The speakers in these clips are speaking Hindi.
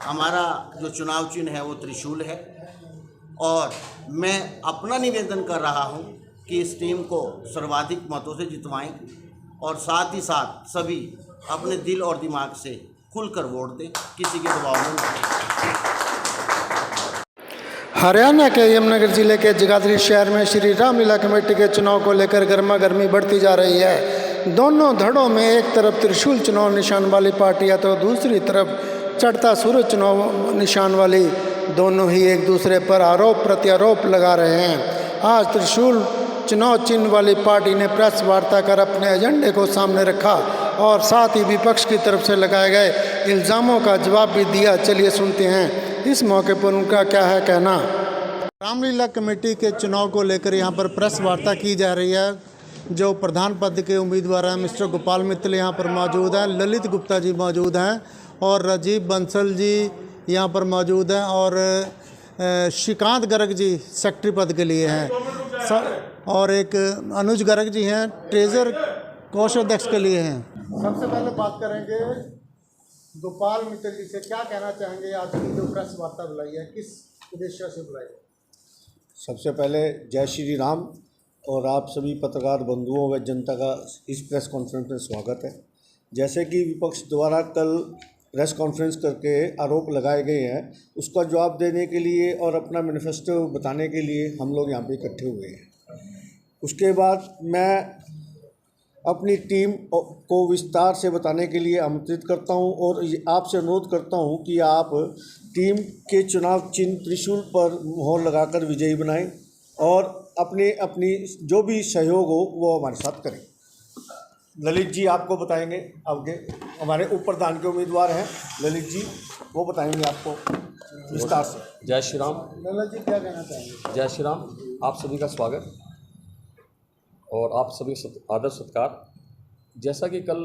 हमारा जो चुनाव चिन्ह है वो त्रिशूल है और मैं अपना निवेदन कर रहा हूं कि इस टीम को सर्वाधिक मतों से जितवाएं और साथ ही साथ सभी अपने दिल और दिमाग से खुलकर वोट दें, किसी के दबाव में नहीं। हरियाणा के यमुनानगर जिले के जगाधरी शहर में श्री रामलीला कमेटी के चुनाव को लेकर गर्मा गर्मी बढ़ती जा रही है। दोनों धड़ों में एक तरफ त्रिशूल चुनाव निशान वाली पार्टी है तो दूसरी तरफ चढ़ता सूरज चुनाव निशान वाली, दोनों ही एक दूसरे पर आरोप प्रत्यारोप लगा रहे हैं। आज त्रिशूल चुनाव चिन्ह वाली पार्टी ने प्रेस वार्ता कर अपने एजेंडे को सामने रखा और साथ ही विपक्ष की तरफ से लगाए गए इल्ज़ामों का जवाब भी दिया। चलिए सुनते हैं इस मौके पर उनका क्या है कहना। रामलीला कमेटी के चुनाव को लेकर यहाँ पर प्रेस वार्ता की जा रही है। जो प्रधान पद के उम्मीदवार हैं मिस्टर गोपाल मित्तल यहाँ पर मौजूद हैं, ललित गुप्ता जी मौजूद हैं और राजीव बंसल जी यहाँ पर मौजूद हैं और श्रीकांत गर्ग जी सेक्रेटरी पद के लिए हैं और एक अनुज गर्ग जी हैं ट्रेजर कोषाध्यक्ष के लिए हैं। सबसे पहले बात करेंगे गोपाल मित्तल जी से, क्या कहना चाहेंगे आज की जो प्रेस वार्ता बुलाई है, किस उद्देश्य से बुलाई है? सबसे पहले जय श्री राम और आप सभी पत्रकार बंधुओं व जनता का इस प्रेस कॉन्फ्रेंस में स्वागत है। जैसे कि विपक्ष द्वारा कल प्रेस कॉन्फ्रेंस करके आरोप लगाए गए हैं, उसका जवाब देने के लिए और अपना मैनिफेस्टो बताने के लिए हम लोग यहाँ पे इकट्ठे हुए हैं। उसके बाद मैं अपनी टीम को विस्तार से बताने के लिए आमंत्रित करता हूं और आपसे अनुरोध करता हूं कि आप टीम के चुनाव चिन्ह त्रिशूल पर मोहर लगाकर विजयी बनाएं और अपनी जो भी सहयोग हो वो हमारे साथ करें। ललित जी आपको बताएंगे, आगे हमारे उप प्रधान के उम्मीदवार हैं ललित जी, वो बताएंगे आपको विस्तार से। जय श्री राम। ललित जी क्या कहना चाहेंगे? जय श्री राम। आप सभी का स्वागत और आप सभी आदर सत्कार। जैसा कि कल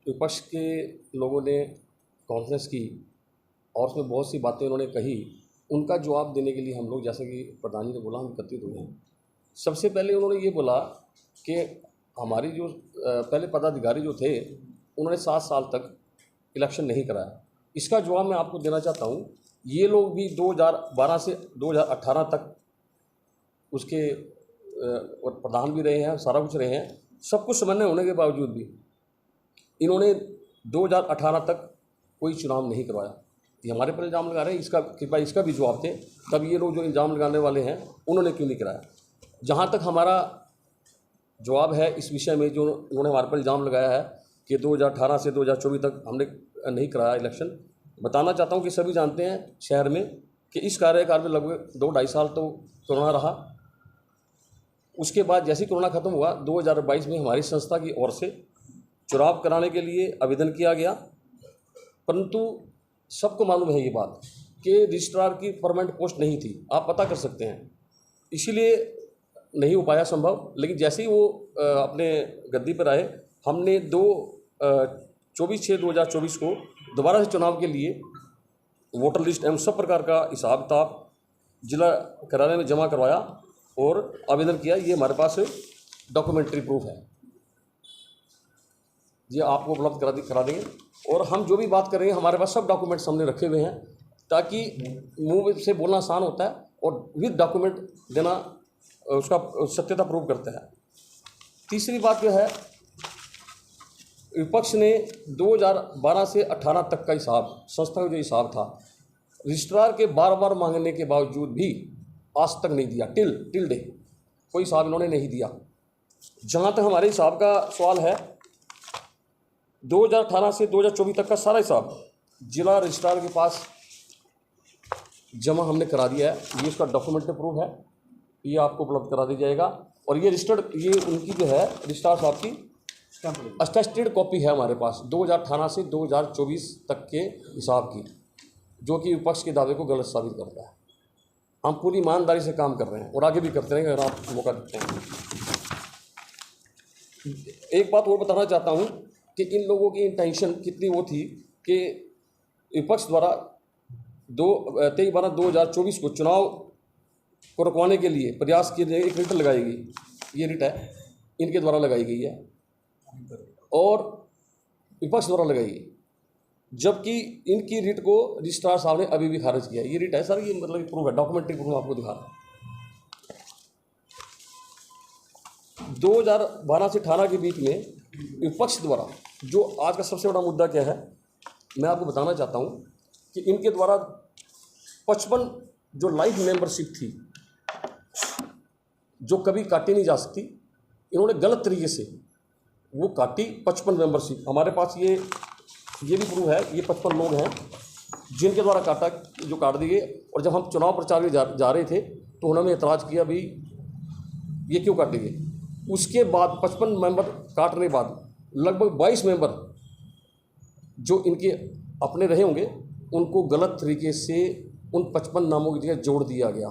विपक्ष के लोगों ने कॉन्फ्रेंस की और उसमें बहुत सी बातें उन्होंने कही, उनका जवाब देने के लिए हम लोग, जैसा कि प्रधान जी ने बोला, हम एकत्रित हुए हैं। सबसे पहले उन्होंने ये बोला कि हमारी जो पहले पदाधिकारी जो थे उन्होंने 7 साल तक इलेक्शन नहीं कराया। इसका जवाब मैं आपको देना चाहता हूँ। ये लोग भी 2012 से 2018 तक उसके प्रधान भी रहे हैं, सारा कुछ रहे हैं। सब कुछ समन्वय होने के बावजूद भी इन्होंने 2018 तक कोई चुनाव नहीं करवाया। ये हमारे पर इल्ज़ाम लगा रहे हैं, इसका कृपया इसका भी जवाब दें। तब ये लोग जो इल्ज़ाम लगाने वाले हैं उन्होंने क्यों नहीं कराया? जहाँ तक हमारा जवाब है इस विषय में, जो उन्होंने हमारे पर इल्ज़ाम लगाया है कि 2018 से 2024 तक हमने नहीं कराया इलेक्शन, बताना चाहता हूँ कि सभी जानते हैं शहर में कि इस कार्यकाल में लगभग 2-2.5 साल तो कोरोना रहा। उसके बाद जैसे ही कोरोना खत्म हुआ 2022 में हमारी संस्था की ओर से चुनाव कराने के लिए आवेदन किया गया, परंतु सबको मालूम है ये बात कि रजिस्ट्रार की परमानेंट पोस्ट नहीं थी, आप पता कर सकते हैं, इसीलिए नहीं हो पाया संभव। लेकिन जैसे ही वो अपने गद्दी पर आए, हमने 24/6/2024 को दोबारा से चुनाव के लिए वोटर लिस्ट एवं सब प्रकार का हिसाब किताब जिला कार्यालय में जमा करवाया और आवेदन किया। ये हमारे पास डॉक्यूमेंट्री प्रूफ है, ये आपको उपलब्ध करा देंगे। और हम जो भी बात कर रहे हैं हमारे पास सब डॉक्यूमेंट्स हमने रखे हुए हैं, ताकि मुंह से बोलना आसान होता है और विद डॉक्यूमेंट देना उसका सत्यता प्रूव करता है। तीसरी बात जो है, विपक्ष ने 2012 से 18 तक का हिसाब, संस्था का जो हिसाब था, रजिस्ट्रार के बार बार मांगने के बावजूद भी आज तक नहीं दिया। टिल डे कोई हिसाब इन्होंने नहीं दिया। जहाँ तक हमारे हिसाब का सवाल है, 2018 से 2024 तक का सारा हिसाब जिला रजिस्ट्रार के पास जमा हमने करा दिया है। ये इसका डॉक्यूमेंट्री प्रूफ है, ये आपको उपलब्ध करा दिया जाएगा। और ये रजिस्टर्ड, ये उनकी जो है रजिस्ट्रार साहब की अटेस्टेड कॉपी है हमारे पास 2018 से 2024 तक के हिसाब की, जो कि विपक्ष के दावे को गलत साबित करता है। हम पूरी ईमानदारी से काम कर रहे हैं और आगे भी करते रहेंगे अगर आप मौका देते हैं। एक बात और बताना चाहता हूँ कि इन लोगों की इंटेंशन कितनी वो थी कि विपक्ष द्वारा 23/12/2024 को चुनाव को रुकवाने के लिए प्रयास किए गए। एक रिट लगाई गई, ये रिट है इनके द्वारा लगाई गई है और विपक्ष द्वारा लगाई गई। जबकि इनकी रिट को रजिस्ट्रार साहब ने अभी भी खारिज किया है। ये रिट है सर, ये मतलब प्रूफ है, डॉक्यूमेंट्री प्रूफ आपको दिखा रहा हूँ। 2012 से 18 के बीच में विपक्ष द्वारा जो आज का सबसे बड़ा मुद्दा क्या है, मैं आपको बताना चाहता हूँ कि इनके द्वारा 55 जो लाइफ मेंबरशिप थी जो कभी काटी नहीं जा सकती, इन्होंने गलत तरीके से वो काटी 55 मेंबरशिप। हमारे पास ये भी प्रूफ है, ये 55 लोग हैं जिनके द्वारा काट दिए। और जब हम चुनाव प्रचार में जा रहे थे तो उन्होंने एतराज़ किया, भाई ये क्यों काट दिए। उसके बाद 55 मेंबर काटने के बाद लगभग 22 मेंबर जो इनके अपने रहे होंगे उनको गलत तरीके से उन 55 नामों की जगह जोड़ दिया गया।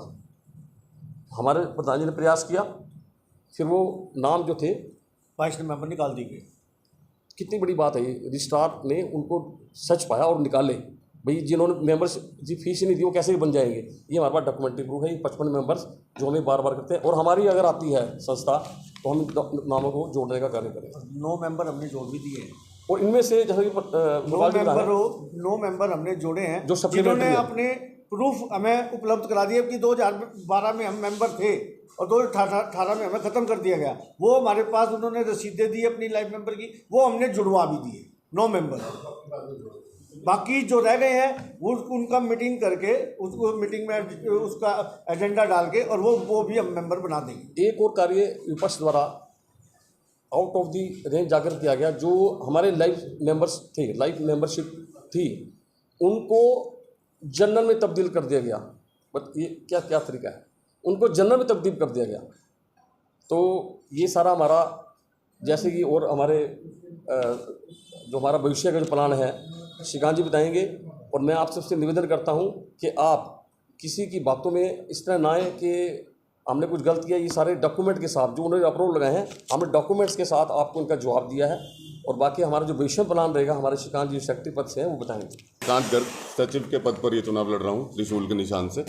हमारे प्रधान जी ने प्रयास किया, फिर वो नाम जो थे 22 नवंबर निकाल दी गई। कितनी बड़ी बात है ये, रजिस्ट्रार ने उनको सच पाया और निकाले। भाई जिन्होंने मेंबर्स जी फीस नहीं दी वो कैसे भी बन जाएंगे। ये हमारे पास डॉक्यूमेंट्री प्रूफ है। ये 55 मेंबर्स जो हमें बार बार करते हैं, और हमारी अगर आती है संस्था तो हम नामों को जोड़ने का कार्य करें। 9 मेंबर हमने जोड़ भी दिए हैं, और इनमें से जैसे कि 9 मेंबर हमने जोड़े हैं जो जिन्होंने अपने प्रूफ हमें उपलब्ध करा दिए कि 2012 में हम मेंबर थे और 2018 में हमें ख़त्म कर दिया गया। वो हमारे पास उन्होंने रसीदें दी अपनी लाइफ मेंबर की, वो हमने जुड़वा भी दिए 9 मेंबर। बाकी जो रह गए हैं वो उनका मीटिंग करके उसको मीटिंग में उसका एजेंडा डाल के और वो भी हम मेंबर बना देंगे। एक और कार्य विपक्ष द्वारा आउट ऑफ दी रेंज जाकर किया गया। जो हमारे लाइफ मेंबर्स थे, लाइफ मेंबरशिप थी, उनको जनरल में तब्दील कर दिया गया। बट ये क्या तरीका है, उनको जनरल में तब्दील कर दिया गया। तो ये सारा हमारा जैसे कि और हमारे जो हमारा भविष्य का जो प्लान है श्रीकांत जी बताएंगे। और मैं आप सबसे निवेदन करता हूं कि आप किसी की बातों में इस तरह ना आए कि हमने कुछ गलत किया। ये सारे डॉक्यूमेंट के साथ जो उन्होंने अपलोड लगाए हैं, हमने डॉक्यूमेंट्स के साथ आपको इनका जवाब दिया है। और बाकी हमारा जो भविष्य प्लान रहेगा, हमारे श्रीकांत जी सेक्रेटरी पद से हैं, वो बताएंगे। श्रीकांत गर्ग सचिव के पद पर ये चुनाव लड़ रहा हूँ त्रिशूल के निशान से।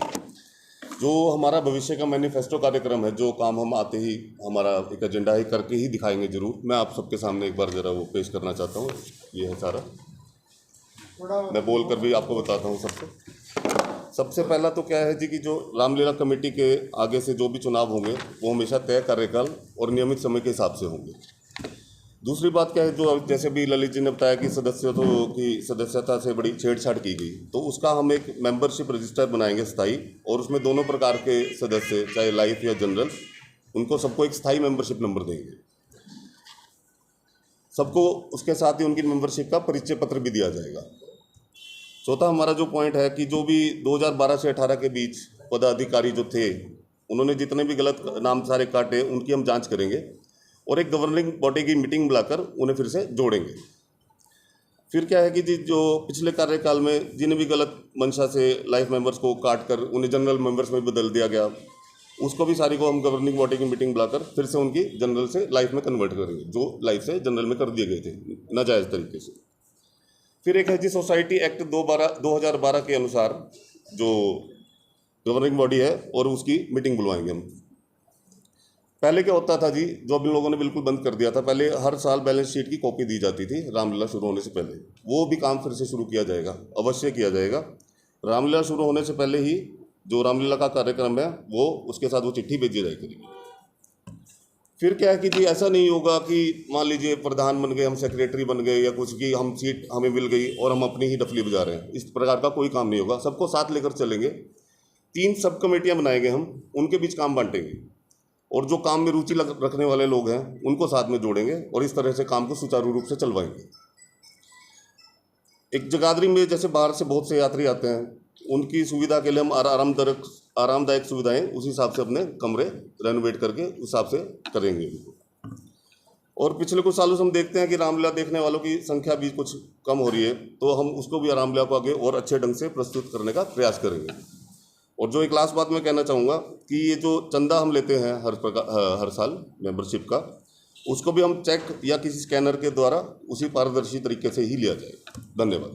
जो हमारा भविष्य का मैनिफेस्टो कार्यक्रम है, जो काम हम आते ही हमारा एक एजेंडा ही करके ही दिखाएंगे जरूर। मैं आप सबके सामने एक बार ज़रा वो पेश करना चाहता हूँ। ये है सारा, मैं बोल कर भी आपको बताता हूँ। सबसे पहला तो क्या है जी कि जो रामलीला कमेटी के आगे से जो भी चुनाव होंगे वो हमेशा तय कार्यकाल और नियमित समय के हिसाब से होंगे। दूसरी बात क्या है, जो जैसे भी ललित जी ने बताया कि सदस्यता से बड़ी छेड़छाड़ की गई, तो उसका हम एक मेंबरशिप रजिस्टर बनाएंगे स्थायी, और उसमें दोनों प्रकार के सदस्य, चाहे लाइफ या जनरल, उनको सबको एक स्थायी मेंबरशिप नंबर देंगे। सबको उसके साथ ही उनकी मेंबरशिप का परिचय पत्र भी दिया जाएगा। चौथा हमारा जो पॉइंट है कि जो भी 2012 से 18 के बीच पदाधिकारी जो थे, उन्होंने जितने भी गलत नाम सारे काटे, उनकी हम जांच करेंगे और एक गवर्निंग बॉडी की मीटिंग बुलाकर उन्हें फिर से जोड़ेंगे। फिर क्या है कि जी जो पिछले कार्यकाल में जिन्हें भी गलत मंशा से लाइफ मेंबर्स को काट कर उन्हें जनरल मेंबर्स में बदल दिया गया, उसको भी सारी को हम गवर्निंग बॉडी की मीटिंग बुलाकर फिर से उनकी जनरल से लाइफ में कन्वर्ट करेंगे, जो लाइफ से जनरल में कर दिए गए थे नाजायज़ तरीके से। फिर एक है जी सोसाइटी एक्ट 2012 के अनुसार जो गवर्निंग बॉडी है और उसकी मीटिंग बुलवाएंगे हम। पहले क्या होता था जी, जो अब इन लोगों ने बिल्कुल बंद कर दिया था, पहले हर साल बैलेंस शीट की कॉपी दी जाती थी रामलीला शुरू होने से पहले। वो भी काम फिर से शुरू किया जाएगा, अवश्य किया जाएगा। रामलीला शुरू होने से पहले ही जो रामलीला का कार्यक्रम है वो उसके साथ वो चिट्ठी भेजी जाए करेगी। फिर क्या है कि जी ऐसा नहीं होगा कि मान लीजिए प्रधान बन गए, हम सेक्रेटरी बन गए या कुछ की हम सीट हमें मिल गई और हम अपनी ही डफली बजा रहे हैं। इस प्रकार का कोई काम नहीं होगा, सबको साथ लेकर चलेंगे। 3 सब कमेटियाँ बनाएंगे हम, उनके बीच काम बांटेंगे और जो काम में रुचि रखने वाले लोग हैं उनको साथ में जोड़ेंगे और इस तरह से काम को सुचारू रूप से चलवाएंगे। एक जगाधरी में जैसे बाहर से बहुत से यात्री आते हैं, उनकी सुविधा के लिए हम आरामदायक सुविधाएं उस हिसाब से अपने कमरे रेनोवेट करके उस हिसाब से करेंगे उनको। और पिछले कुछ सालों से हम देखते हैं कि रामलीला देखने वालों की संख्या भी कुछ कम हो रही है, तो हम उसको भी रामलीला को आगे और अच्छे ढंग से प्रस्तुत करने का प्रयास करेंगे। और जो एक लास्ट बात मैं कहना चाहूँगा कि ये जो चंदा हम लेते हैं हर साल मेंबरशिप का, उसको भी हम चेक या किसी स्कैनर के द्वारा उसी पारदर्शी तरीके से ही लिया जाएगा। धन्यवाद।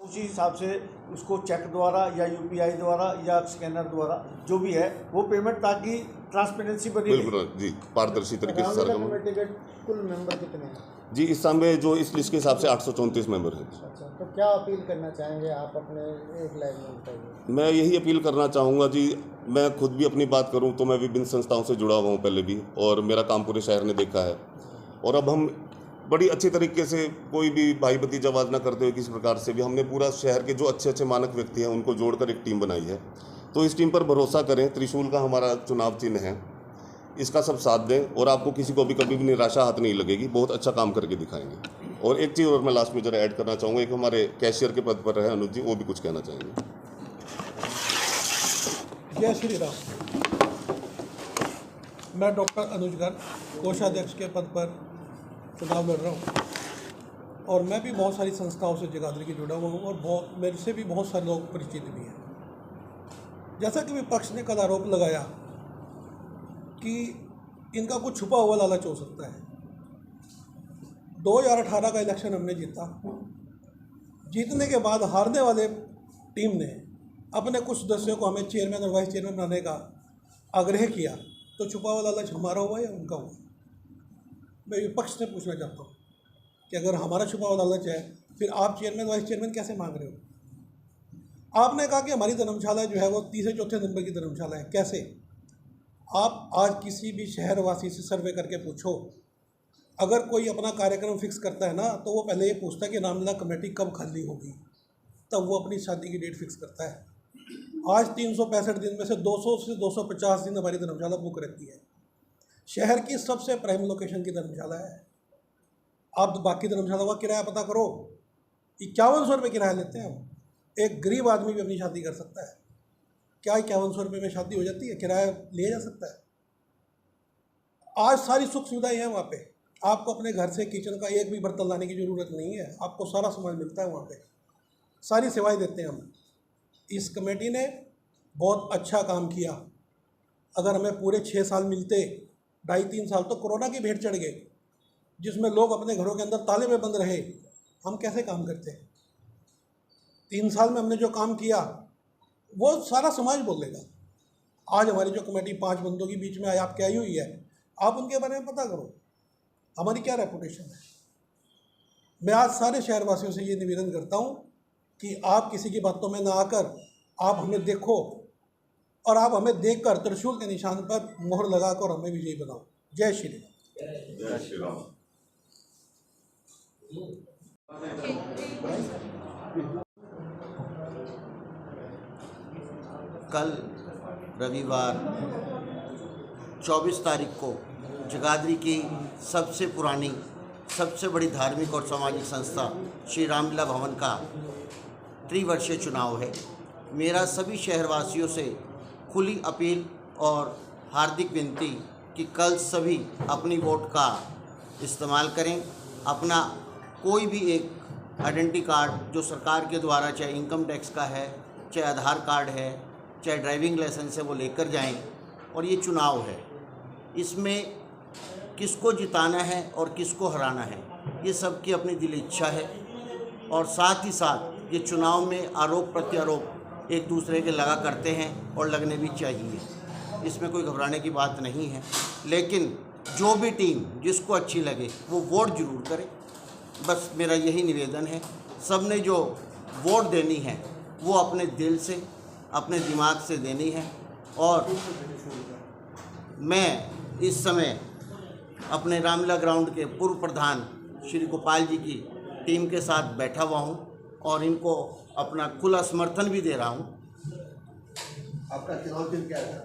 उसी हिसाब से उसको चेक द्वारा या यूपीआई द्वारा या स्कैनर द्वारा जो भी है वो पेमेंट, ताकि ट्रांसपेरेंसी बनी रहे। बिल्कुल जी, पारदर्शी तरीके से सारा काम। कमेटी के कुल मेंबर कितने हैं? जी इस समय जो इस लिस्ट के हिसाब से 834 मेंबर हैं। अच्छा, तो क्या अपील करना चाहेंगे आप अपने एक लाइन में बताइए। मैं यही अपील करना चाहूँगा जी, मैं खुद भी अपनी बात करूँ तो मैं विभिन्न संस्थाओं से जुड़ा हुआ हूँ पहले भी, और मेरा काम पूरे शहर ने देखा है। और अब हम बड़ी अच्छी तरीके से कोई भी भाई भतीजावाद ना करते हुए किसी प्रकार से भी हमने पूरा शहर के जो अच्छे अच्छे मानक व्यक्ति हैं उनको जोड़कर एक टीम बनाई है। तो इस टीम पर भरोसा करें, त्रिशूल का हमारा चुनाव चिन्ह है, इसका सब साथ दें और आपको किसी को भी कभी भी निराशा हाथ नहीं लगेगी, बहुत अच्छा काम करके दिखाएंगे। और एक चीज़ और मैं लास्ट में जरा ऐड करना चाहूँगा, एक हमारे कैशियर के पद पर रहे अनुज जी, वो भी कुछ कहना चाहेंगे। जय श्री राम। मैं डॉक्टर अनुज गर्ग कोषाध्यक्ष के पद पर चुनाव लड़ रहा हूँ और मैं भी बहुत सारी संस्थाओं से जगाधरी की जुड़ा हुआ हूँ और मेरे से भी बहुत सारे लोग परिचित भी हैं। जैसा कि विपक्ष ने कल आरोप लगाया कि इनका कुछ छुपा हुआ लालच हो सकता है। 2018 का इलेक्शन हमने जीता, जीतने के बाद हारने वाले टीम ने अपने कुछ सदस्यों को हमें चेयरमैन और वाइस चेयरमैन बनाने का आग्रह किया, तो छुपा हुआ लालच हमारा हुआ या उनका हुआ? मैं विपक्ष से पूछना चाहता हूँ कि अगर हमारा छुपा हुआ लालच है, फिर आप चेयरमैन वाइस चेयरमैन कैसे मांग रहे हो? आपने कहा कि हमारी धर्मशाला जो है वो 3 नंबर की धर्मशाला है। कैसे? आप आज किसी भी शहरवासी से सर्वे करके पूछो, अगर कोई अपना कार्यक्रम फिक्स करता है ना, तो वो पहले ये पूछता है कि रामलीला कमेटी कब खाली होगी, तब वो अपनी शादी की डेट फिक्स करता है। आज 365 दिन में से 200 से 250 दिन हमारी धर्मशाला बुक रहती है। शहर की सबसे प्राइम लोकेशन की धर्मशाला है। आप बाकी धर्मशाला का किराया पता करो, 5100 रुपये किराया लेते हैं हम। एक गरीब आदमी भी अपनी शादी कर सकता है। क्या 5100 रुपये में शादी हो जाती है? किराया लिया जा सकता है। आज सारी सुख सुविधाएं हैं वहाँ पे। आपको अपने घर से किचन का एक भी बर्तन लाने की ज़रूरत नहीं है, आपको सारा सामान मिलता है वहाँ पे, सारी सेवाएं देते हैं हम। इस कमेटी ने बहुत अच्छा काम किया। अगर हमें पूरे 6 साल मिलते, 2.5-3 साल तो कोरोना की भेंट चढ़ गए, जिसमें लोग अपने घरों के अंदर ताले में बंद रहे, हम कैसे काम करते? 3 साल में हमने जो काम किया वो सारा समाज बोलेगा। आज हमारी जो कमेटी 5 बंदों के बीच में आपके आई हुई है, आप उनके बारे में पता करो, हमारी क्या रेपुटेशन है। मैं आज सारे शहरवासियों से ये निवेदन करता हूँ कि आप किसी की बातों में ना आकर आप हमें देखो और आप हमें देखकर त्रिशूल के निशान पर मोहर लगाकर हमें विजयी बनाओ। जय श्री राम। जय श्री राम। कल रविवार 24 तारीख को जगाधरी की सबसे पुरानी, सबसे बड़ी धार्मिक और सामाजिक संस्था श्री रामलीला भवन का त्रिवर्षीय चुनाव है। मेरा सभी शहरवासियों से खुली अपील और हार्दिक विनती कि कल सभी अपनी वोट का इस्तेमाल करें। अपना कोई भी एक आइडेंटिटी कार्ड जो सरकार के द्वारा, चाहे इनकम टैक्स का है, चाहे आधार कार्ड है, चाहे ड्राइविंग लाइसेंस है, वो लेकर जाएं। और ये चुनाव है, इसमें किसको जिताना है और किसको हराना है, ये सबकी अपनी दिली इच्छा है। और साथ ही साथ ये चुनाव में आरोप प्रत्यारोप एक दूसरे के लगा करते हैं और लगने भी चाहिए, इसमें कोई घबराने की बात नहीं है। लेकिन जो भी टीम जिसको अच्छी लगे वो वोट जरूर करे, बस मेरा यही निवेदन है। सब ने जो वोट देनी है वो अपने दिल से, अपने दिमाग से देनी है। और मैं इस समय अपने रामलीला ग्राउंड के पूर्व प्रधान श्री गोपाल जी की टीम के साथ बैठा हुआ हूं और इनको अपना खुला समर्थन भी दे रहा हूं। आपका चुनाव चिन्ह क्या है?